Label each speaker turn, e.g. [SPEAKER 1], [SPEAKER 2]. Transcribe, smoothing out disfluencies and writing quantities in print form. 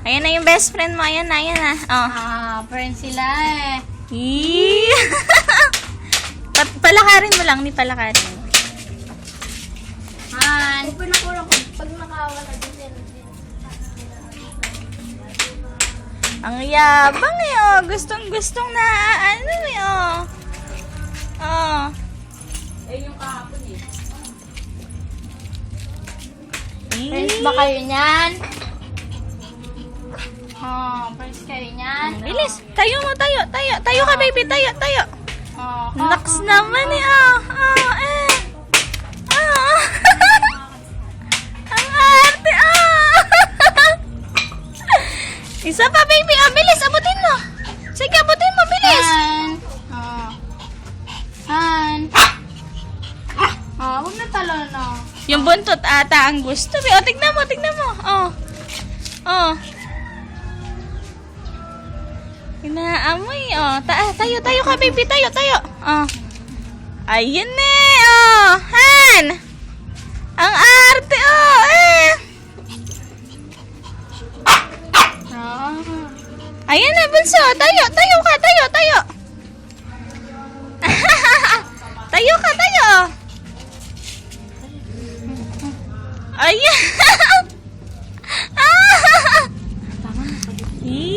[SPEAKER 1] Ayan na yung best friend mo. Ayan na, ayan na. Oh.
[SPEAKER 2] Friends sila eh.
[SPEAKER 1] Eee. Palakarin mo lang, ni palakarin mo.
[SPEAKER 2] Han. Pinakulang ko. Pag nakawala din.
[SPEAKER 1] Ang yabang eh, oh. Gustong-gustong na, ano eh, oh. Oh.
[SPEAKER 2] Yung kahapon eh.
[SPEAKER 1] Friends
[SPEAKER 2] Ba kayo niyan? Friends kayo niyan?
[SPEAKER 1] Bilis. Tayo mo, tayo. Tayo. Tayo ka, baby. Tayo, tayo. Naks naman eh, oh. Oh, eh. Oh. Ang arte, oh. Isa pa, baby. Oh, bilis. Abutin mo. Sige, abutin mo. Bilis.
[SPEAKER 2] Han. Huwag na talo na.
[SPEAKER 1] Yung buntot ata ang gusto. Oh, tignan mo, tignan mo. Oh. Oh. Inaamoy. Oh. Tayo, tayo ka, baby. Tayo, tayo. Oh. Ayun eh. Oh. Han. Ang arte, oh. Eh. Ayan na, bunso. Tayo, tayo ka, tayo, tayo. Tayo ka, tayo. Ayan.